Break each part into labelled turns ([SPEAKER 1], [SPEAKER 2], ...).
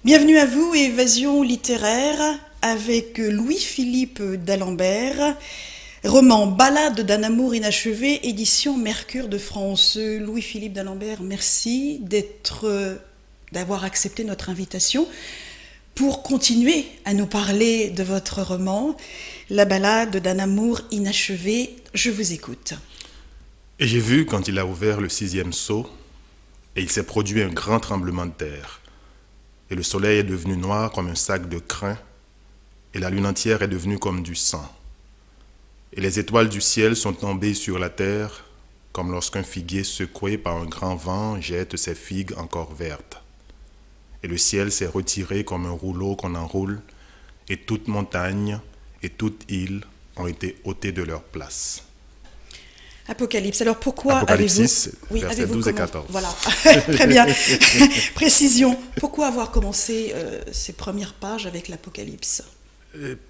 [SPEAKER 1] Bienvenue à vous, Évasion littéraire, avec Louis-Philippe d'Alembert, roman Ballade d'un amour inachevé, édition Mercure de France. Louis-Philippe d'Alembert, merci d'avoir accepté notre invitation pour continuer à nous parler de votre roman, La Ballade d'un amour inachevé. Je vous écoute.
[SPEAKER 2] Et j'ai vu quand il a ouvert le 6e sceau, et il s'est produit un grand tremblement de terre. Et le soleil est devenu noir comme un sac de crin, et la lune entière est devenue comme du sang. Et les étoiles du ciel sont tombées sur la terre, comme lorsqu'un figuier secoué par un grand vent jette ses figues encore vertes. Et le ciel s'est retiré comme un rouleau qu'on enroule, et toute montagne et toute île ont été ôtées de leur place.
[SPEAKER 1] Apocalypse. Alors pourquoi
[SPEAKER 2] Apocalypse
[SPEAKER 1] avez-vous...
[SPEAKER 2] 6,
[SPEAKER 1] Oui,
[SPEAKER 2] versets
[SPEAKER 1] avez-vous
[SPEAKER 2] 12 et
[SPEAKER 1] comment...
[SPEAKER 2] 14.
[SPEAKER 1] Voilà, très bien. Précision. Pourquoi avoir commencé ces premières pages avec l'Apocalypse?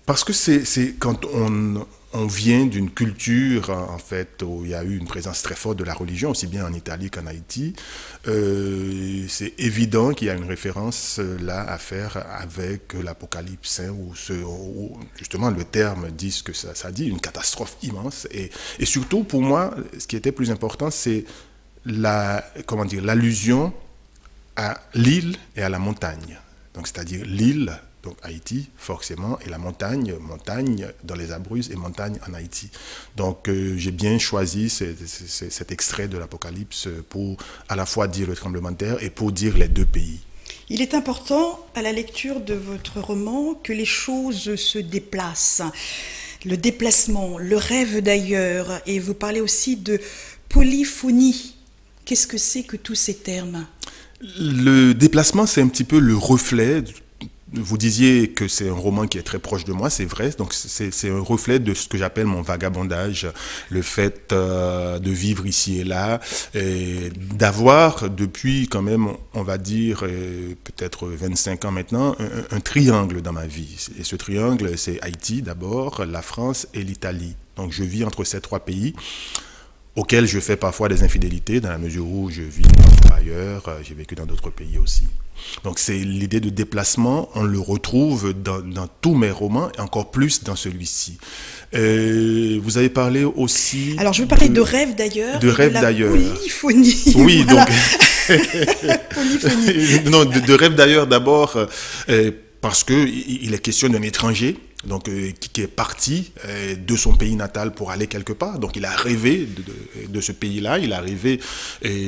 [SPEAKER 2] Parce que c'est quand on vient d'une culture, en fait, où il y a eu une présence très forte de la religion, aussi bien en Italie qu'en Haïti, c'est évident qu'il y a une référence là à faire avec l'Apocalypse, hein, où justement le terme dit ce que ça dit, une catastrophe immense. Et surtout, pour moi, ce qui était plus important, c'est l'allusion à l'île et à la montagne. Donc, c'est-à-dire l'île, donc Haïti, forcément, et la montagne dans les Abruzzes et montagne en Haïti. Donc j'ai bien choisi cet extrait de l'Apocalypse pour à la fois dire le tremblement de terre et pour dire les deux pays.
[SPEAKER 1] Il est important, à la lecture de votre roman, que les choses se déplacent. Le déplacement, le rêve d'ailleurs, et vous parlez aussi de polyphonie. Qu'est-ce que c'est que tous ces termes?
[SPEAKER 2] Le déplacement, c'est un petit peu le reflet. Vous disiez que c'est un roman qui est très proche de moi, c'est vrai. Donc c'est un reflet de ce que j'appelle mon vagabondage, le fait de vivre ici et là, et d'avoir depuis quand même, on va dire, peut-être 25 ans maintenant, un triangle dans ma vie. Et ce triangle, c'est Haïti d'abord, la France et l'Italie. Donc je vis entre ces trois pays, auxquels je fais parfois des infidélités, dans la mesure où je vis parfois ailleurs, j'ai vécu dans d'autres pays aussi. Donc c'est l'idée de déplacement, on le retrouve dans tous mes romans, et encore plus dans celui-ci. Vous avez parlé aussi...
[SPEAKER 1] Alors je veux parler de rêve d'ailleurs,
[SPEAKER 2] de rêve d'ailleurs.
[SPEAKER 1] Polyphonie.
[SPEAKER 2] Oui,
[SPEAKER 1] voilà.
[SPEAKER 2] donc...
[SPEAKER 1] Polyphonie.
[SPEAKER 2] Non, de rêve d'ailleurs d'abord, parce qu'il est question d'un étranger, donc qui est parti de son pays natal pour aller quelque part. Donc il a rêvé de ce pays-là, il a rêvé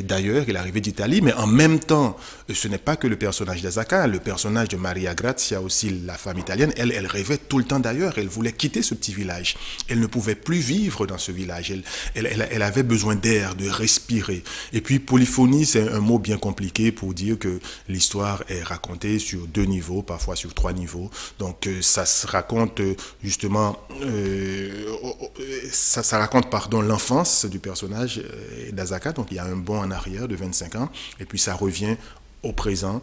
[SPEAKER 2] d'ailleurs, il a rêvé d'Italie, mais en même temps, ce n'est pas que le personnage d'Asaka, le personnage de Maria Grazia, aussi la femme italienne, elle rêvait tout le temps d'ailleurs, elle voulait quitter ce petit village. Elle ne pouvait plus vivre dans ce village, elle avait besoin d'air, de respirer. Et puis polyphonie, c'est un mot bien compliqué pour dire que l'histoire est racontée sur 2 niveaux, parfois sur 3 niveaux. Donc ça se raconte justement, ça raconte l'enfance du personnage d'Asaka, donc il y a un bond en arrière de 25 ans, et puis ça revient au présent,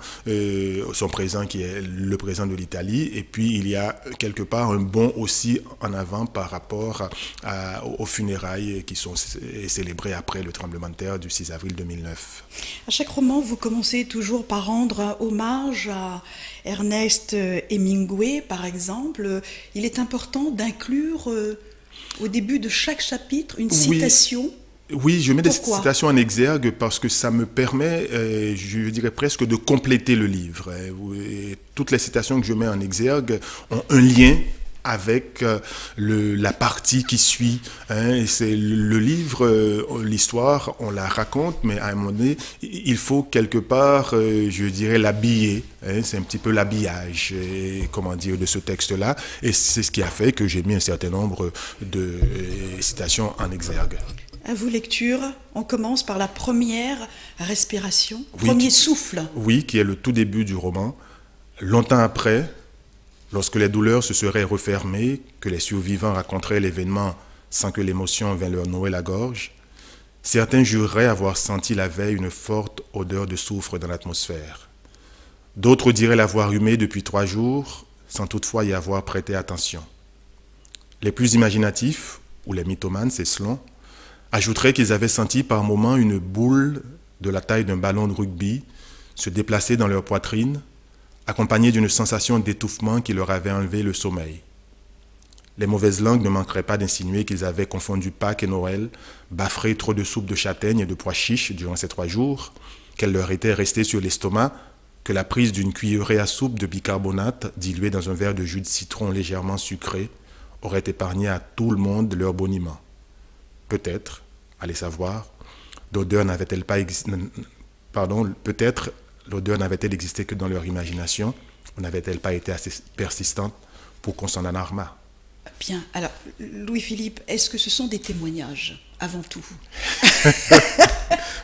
[SPEAKER 2] son présent qui est le présent de l'Italie, et puis il y a quelque part un bond aussi en avant par rapport aux funérailles qui sont célébrées après le tremblement de terre du 6 avril 2009.
[SPEAKER 1] À chaque roman, vous commencez toujours par rendre hommage à Ernest Hemingway, par exemple. Il est important d'inclure au début de chaque chapitre une citation.
[SPEAKER 2] Oui, je mets des
[SPEAKER 1] Pourquoi?
[SPEAKER 2] citations en exergue parce que ça me permet, je dirais presque, de compléter le livre. Et toutes les citations que je mets en exergue ont un lien avec la partie qui suit. Hein. C'est le livre, l'histoire, on la raconte, mais à un moment donné, il faut quelque part, je dirais, l'habiller. Hein. C'est un petit peu l'habillage, comment dire, de ce texte-là. Et c'est ce qui a fait que j'ai mis un certain nombre de citations en exergue.
[SPEAKER 1] À vous, lecture, on commence par la première respiration, premier souffle.
[SPEAKER 2] Oui, qui est le tout début du roman. Longtemps après, lorsque les douleurs se seraient refermées, que les survivants raconteraient l'événement sans que l'émotion vînt leur nouer la gorge, certains jureraient avoir senti la veille une forte odeur de soufre dans l'atmosphère. D'autres diraient l'avoir humée depuis 3 jours, sans toutefois y avoir prêté attention. Les plus imaginatifs, ou les mythomanes, c'est selon, ajouteraient qu'ils avaient senti par moments une boule de la taille d'un ballon de rugby se déplacer dans leur poitrine, accompagné d'une sensation d'étouffement qui leur avait enlevé le sommeil. Les mauvaises langues ne manqueraient pas d'insinuer qu'ils avaient confondu Pâques et Noël, baffré trop de soupe de châtaigne et de pois chiches durant ces 3 jours, qu'elle leur était restée sur l'estomac, que la prise d'une cuillerée à soupe de bicarbonate diluée dans un verre de jus de citron légèrement sucré aurait épargné à tout le monde leur boniment. Peut-être, allez savoir, l'odeur n'avait-elle pas peut-être l'odeur n'avait-elle existé que dans leur imagination, ou n'avait-elle pas été assez persistante pour qu'on s'en alarmât.
[SPEAKER 1] Bien. Alors, Louis-Philippe, est-ce que ce sont des témoignages, avant tout?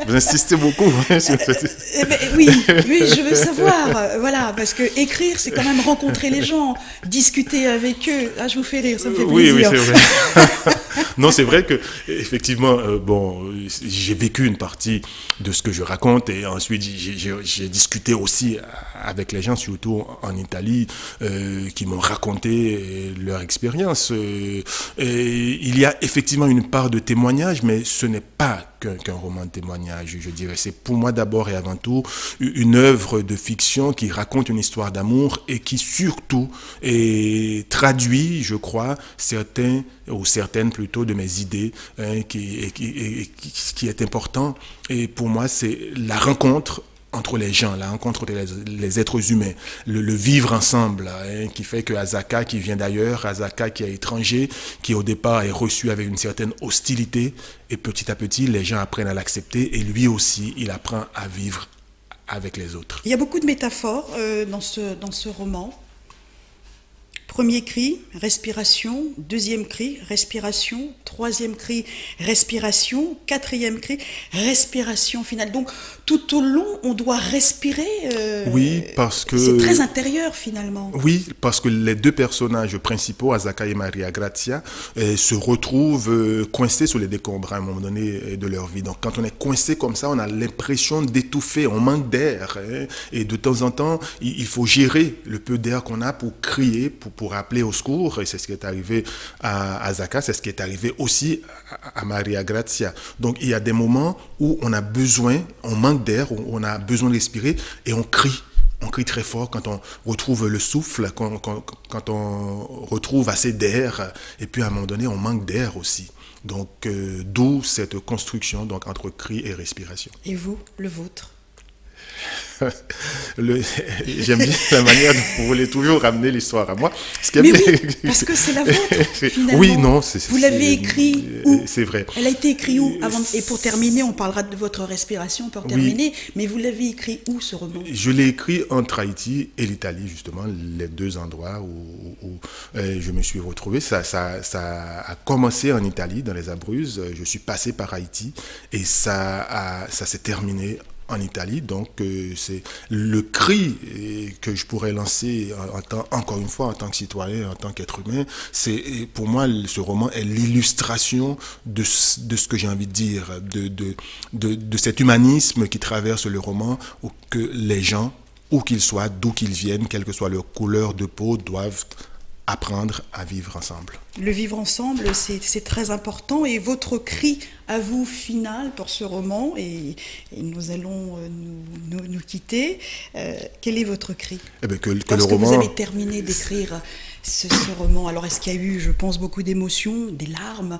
[SPEAKER 2] Vous insistez beaucoup sur
[SPEAKER 1] oui, je veux savoir. Voilà, parce que écrire, c'est quand même rencontrer les gens, discuter avec eux. Ah, je vous fais rire, ça me fait plaisir.
[SPEAKER 2] Oui, c'est vrai. Non, c'est vrai que effectivement, j'ai vécu une partie de ce que je raconte et ensuite j'ai discuté aussi avec les gens, surtout en Italie, qui m'ont raconté leur expérience. Et il y a effectivement une part de témoignage, mais ce n'est pas qu'un roman de témoignage, je dirais. C'est pour moi d'abord et avant tout une œuvre de fiction qui raconte une histoire d'amour et qui surtout traduit, je crois, certains ou certaines plutôt de mes idées, qui est important. Et pour moi, c'est la rencontre entre les gens, la rencontre entre les êtres humains, le vivre ensemble, qui fait que Azaka, qui vient d'ailleurs, Azaka qui est étranger, qui au départ est reçu avec une certaine hostilité, et petit à petit, les gens apprennent à l'accepter, et lui aussi, il apprend à vivre avec les autres.
[SPEAKER 1] Il y a beaucoup de métaphores dans ce roman. Premier cri, respiration. Deuxième cri, respiration. Troisième cri, respiration. Quatrième cri, respiration finale. Donc, tout au long, on doit respirer.
[SPEAKER 2] Oui, parce que...
[SPEAKER 1] C'est très intérieur, finalement.
[SPEAKER 2] Oui, parce que les 2 personnages principaux, Azaka et Maria Grazia, se retrouvent coincés sur les décombres à un moment donné de leur vie. Donc, quand on est coincé comme ça, on a l'impression d'étouffer, on manque d'air. Et de temps en temps, il faut gérer le peu d'air qu'on a pour crier, pour appeler au secours, et c'est ce qui est arrivé à Azaka, c'est ce qui est arrivé aussi à Maria Grazia. Donc il y a des moments où on a besoin, on manque d'air, on a besoin de respirer, et on crie. On crie très fort quand on retrouve le souffle, quand on retrouve assez d'air, et puis à un moment donné, on manque d'air aussi. Donc d'où cette construction donc, entre cri et respiration.
[SPEAKER 1] Et vous, le vôtre?
[SPEAKER 2] J'aime bien la manière dont vous voulez toujours ramener l'histoire à moi.
[SPEAKER 1] Mais oui, parce que c'est la vôtre, finalement.
[SPEAKER 2] Oui, non,
[SPEAKER 1] vous l'avez écrit où?
[SPEAKER 2] C'est vrai.
[SPEAKER 1] Elle a été écrite où Et pour terminer, on parlera de votre respiration pour terminer, mais vous l'avez écrit où, ce roman? Je
[SPEAKER 2] l'ai écrit entre Haïti et l'Italie, justement, les 2 endroits où je me suis retrouvé. Ça a commencé en Italie, dans les Abruzzes. Je suis passé par Haïti et ça s'est terminé en Italie, donc c'est le cri que je pourrais lancer encore une fois en tant que citoyen, en tant qu'être humain. C'est pour moi ce roman est l'illustration de ce que j'ai envie de dire, de cet humanisme qui traverse le roman, où que les gens, où qu'ils soient, d'où qu'ils viennent, quelle que soit leur couleur de peau, doivent apprendre à vivre ensemble.
[SPEAKER 1] Le vivre ensemble, c'est très important. Et votre cri à vous final pour ce roman, et nous allons nous quitter, quel est votre cri? Lorsque vous avez terminé d'écrire ce roman, alors est-ce qu'il y a eu, je pense, beaucoup d'émotions, des larmes?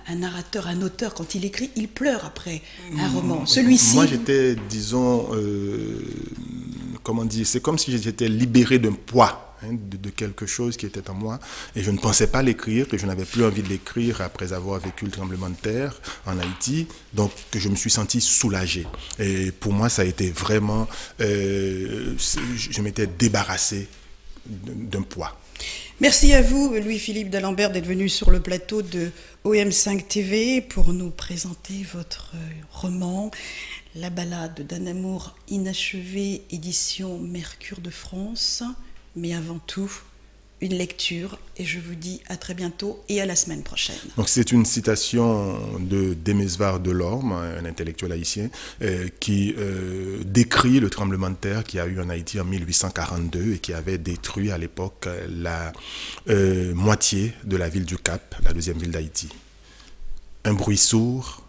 [SPEAKER 1] Un narrateur, un auteur, quand il écrit, il pleure après un roman. Celui-ci...
[SPEAKER 2] Moi, j'étais, disons, comment dire, c'est comme si j'étais libéré d'un poids. De quelque chose qui était en moi, et je ne pensais pas l'écrire, que je n'avais plus envie de l'écrire après avoir vécu le tremblement de terre en Haïti, donc que je me suis senti soulagé. Et pour moi, ça a été vraiment, je m'étais débarrassé d'un poids.
[SPEAKER 1] Merci à vous, Louis-Philippe d'Alembert, d'être venu sur le plateau de OM5 TV pour nous présenter votre roman, La balade d'un amour inachevé, édition Mercure de France. Mais avant tout, une lecture, et je vous dis à très bientôt et à la semaine prochaine.
[SPEAKER 2] Donc c'est une citation de Demesvar Delorme, un intellectuel haïtien, qui décrit le tremblement de terre qu'il y a eu en Haïti en 1842 et qui avait détruit à l'époque la moitié de la ville du Cap, la 2e ville d'Haïti. Un bruit sourd,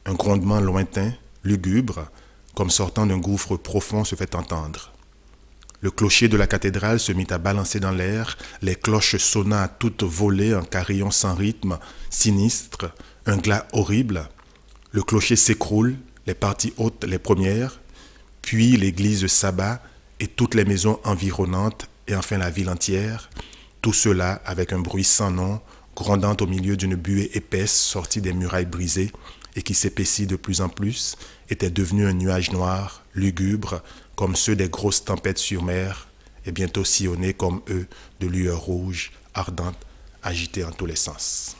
[SPEAKER 2] un grondement lointain, lugubre, comme sortant d'un gouffre profond, se fait entendre. Le clocher de la cathédrale se mit à balancer dans l'air, les cloches sonna à toute volée un carillon sans rythme, sinistre, un glas horrible. Le clocher s'écroule, les parties hautes les premières, puis l'église s'abat et toutes les maisons environnantes et enfin la ville entière. Tout cela avec un bruit sans nom, grondant au milieu d'une buée épaisse sortie des murailles brisées et qui s'épaissit de plus en plus, était devenu un nuage noir, lugubre, comme ceux des grosses tempêtes sur mer, et bientôt sillonné comme eux de lueurs rouges, ardentes, agitées en tous les sens.